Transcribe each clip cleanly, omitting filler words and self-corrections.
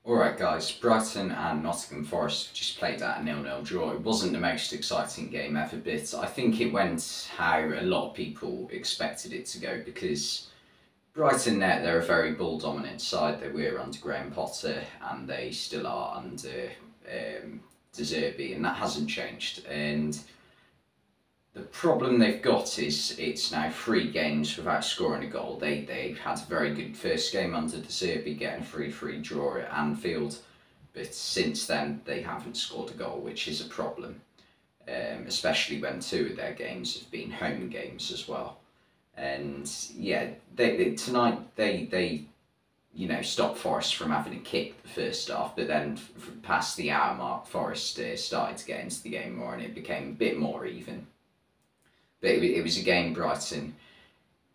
Alright guys, Brighton and Nottingham Forest just played out a 0-0 draw. It wasn't the most exciting game ever, but I think it went how a lot of people expected it to go because Brighton, they're a very ball dominant side. They were under Graham Potter and they still are under De Zerbi, and that hasn't changed. And the problem they've got is it's now 3 games without scoring a goal. They had a very good first game under De Zerbi, getting a 3-3 draw at Anfield, but since then they haven't scored a goal, which is a problem, especially when 2 of their games have been home games as well. And yeah, tonight they stopped Forest from having a kick the first half, but then past the hour mark, Forest started to get into the game more, and it became a bit more even. But it was a game Brighton.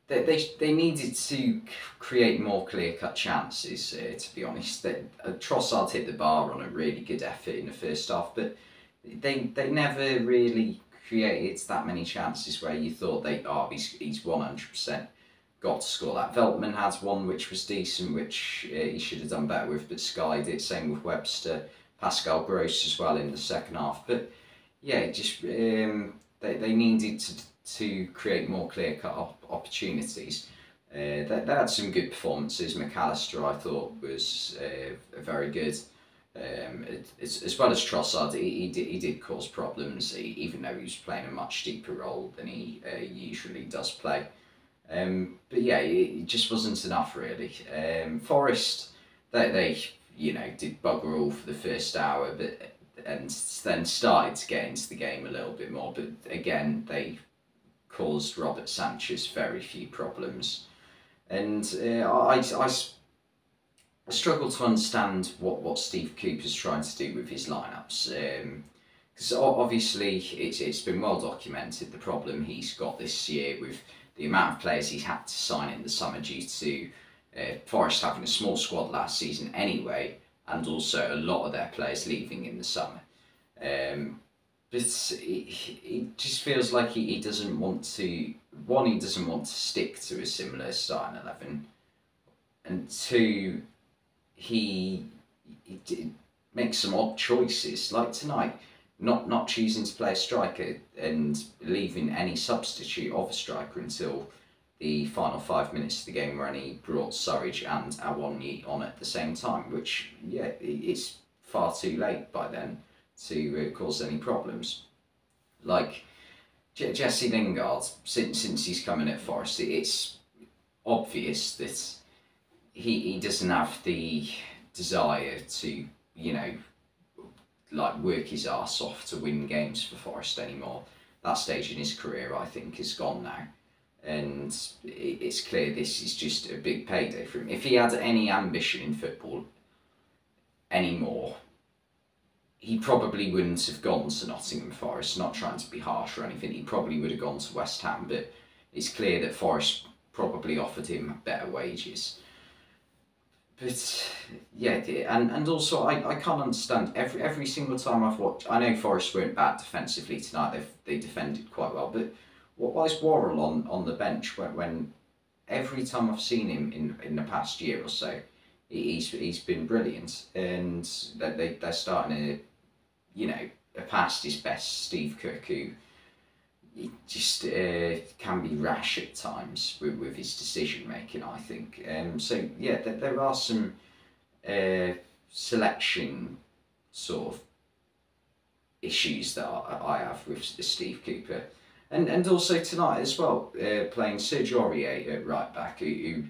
They needed to create more clear-cut chances, to be honest. Trossard hit the bar on a really good effort in the first half, but they never really created that many chances where you thought he's 100% got to score that. Veltman had one which was decent, which he should have done better with, but skied it. Same with Webster, Pascal Gross as well in the second half. But yeah, just they needed to create more clear-cut opportunities. They had some good performances. McAllister, I thought, was very good. As well as Trossard, he did cause problems, even though he was playing a much deeper role than he usually does play. But yeah, it just wasn't enough really. Forest, they did bugger all for the first hour, and then started to get into the game a little bit more. But again, they caused Robert Sanchez very few problems, and I struggle to understand what Steve Cooper's trying to do with his lineups. Because obviously it's been well documented the problem he's got this year with the amount of players he's had to sign in the summer due to Forest having a small squad last season anyway, and also a lot of their players leaving in the summer. But it just feels like he doesn't want to. One, he doesn't want to stick to a similar starting 11, and two, he makes some odd choices. Like tonight, not choosing to play a striker and leaving any substitute of a striker until the final 5 minutes of the game, when he brought Surridge and Awoniyi on at the same time, which, yeah, it's far too late by then to cause any problems. Like Jesse Lingard, since he's coming at Forest, it's obvious that he doesn't have the desire to, like work his arse off to win games for Forest anymore. That stage in his career, I think, is gone now. And it's clear this is just a big payday for him. If he had any ambition in football anymore, he probably wouldn't have gone to Nottingham Forest, not trying to be harsh or anything. He probably would have gone to West Ham, but it's clear that Forest probably offered him better wages. But yeah, and also I can't understand, every single time I've watched, I know Forest weren't bad defensively tonight, they defended quite well, but why is Worrell on the bench when every time I've seen him in the past year or so, he's been brilliant, and they're starting to, past his best Steve Cook, who just can be rash at times with his decision making, I think. So yeah, there are some selection sort of issues that I have with Steve Cooper. And also tonight as well, playing Serge Aurier at right back, who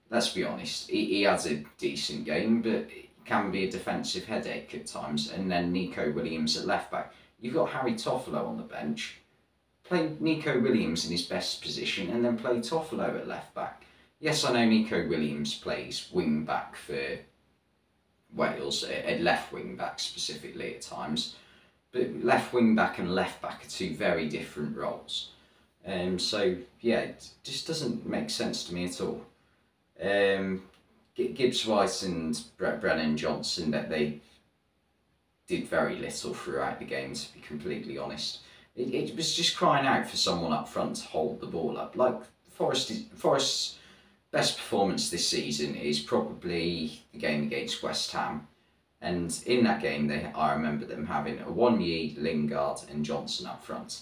let's be honest, he has a decent game, but it can be a defensive headache at times. And then Nico Williams at left back. You've got Harry Toffolo on the bench. Play Nico Williams in his best position, and then play Toffolo at left back. Yes, I know Nico Williams plays wing back for Wales, at left wing back specifically at times. But left wing back and left back are 2 very different roles. So yeah, it just doesn't make sense to me at all. Gibbs White and Brennan Johnson, that they did very little throughout the game, to be completely honest. It was just crying out for someone up front to hold the ball up. Like Forest's best performance this season is probably the game against West Ham, And in that game, I remember them having Awoniyi, Lingard and Johnson up front.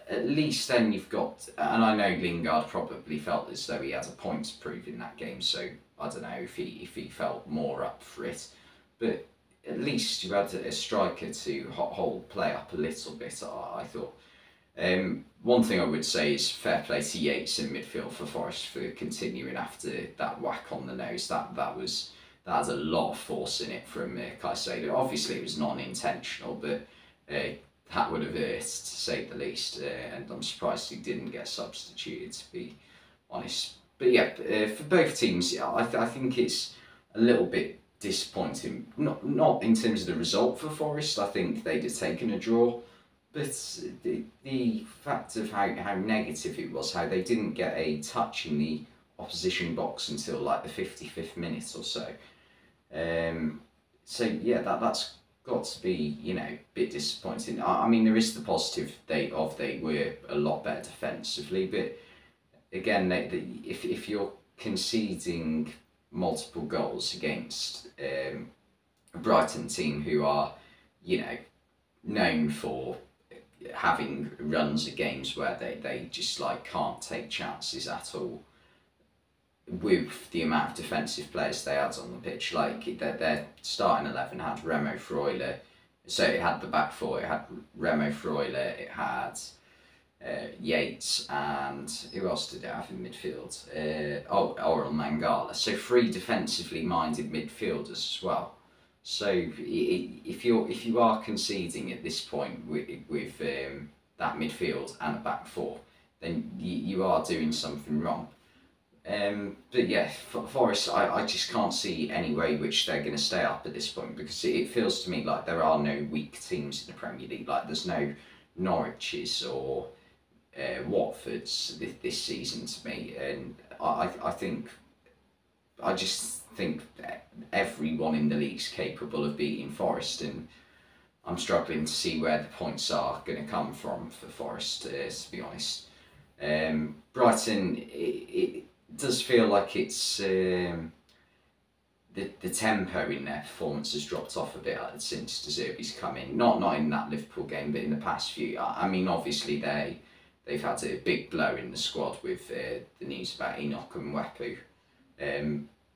At least then you've got, and I know Lingard probably felt as though he had a point to prove in that game, so I don't know if he felt more up for it, but at least you had a striker to hold play up a little bit, I thought. One thing I would say is fair play to Yates in midfield for Forest for continuing after that whack on the nose. That has a lot of force in it from Caicedo. Obviously, it was non-intentional, but that would have hurt, to say the least. And I'm surprised he didn't get substituted, to be honest. But yeah, for both teams, yeah, I think it's a little bit disappointing. Not in terms of the result for Forest. I think they'd have taken a draw. But the fact of how negative it was, how they didn't get a touch in the opposition box until like the 55th minute or so. So yeah, that's got to be, you know, a bit disappointing. I mean, there is the positive they were a lot better defensively, but again, if you're conceding multiple goals against a Brighton team who are, you know, known for having runs of games where they just like can't take chances at all, with the amount of defensive players they had on the pitch. Like their starting 11 had Remo Freuler, so it had the back four, it had Remo Freuler, it had Yates, and who else did it have in midfield? Oral Mangala. So 3 defensively minded midfielders as well. So if you are conceding at this point with that midfield and a back four, then you are doing something wrong. But yeah, for Forest, I just can't see any way which they're going to stay up at this point, because it feels to me like there are no weak teams in the Premier League. Like there's no Norwiches or Watfords this season to me, and I just think that everyone in the league's capable of beating Forest, and I'm struggling to see where the points are going to come from for Forest, to be honest. Brighton, it does feel like it's the tempo in their performance has dropped off a bit since De Zerbi's come in. Not in that Liverpool game, but in the past few. I mean, obviously they've had a big blow in the squad with the news about Enoch and Wepu.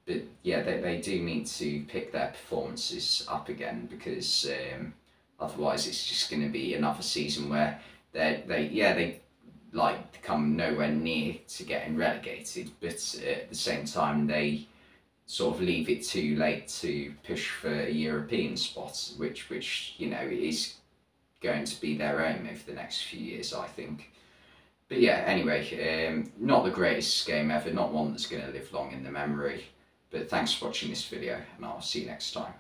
But yeah, they do need to pick their performances up again, because otherwise it's just going to be another season where they like come nowhere near to getting relegated, but at the same time they sort of leave it too late to push for a European spot, which you know is going to be their aim over the next few years, I think. But yeah, anyway, not the greatest game ever, not one that's going to live long in the memory. But thanks for watching this video, and I'll see you next time.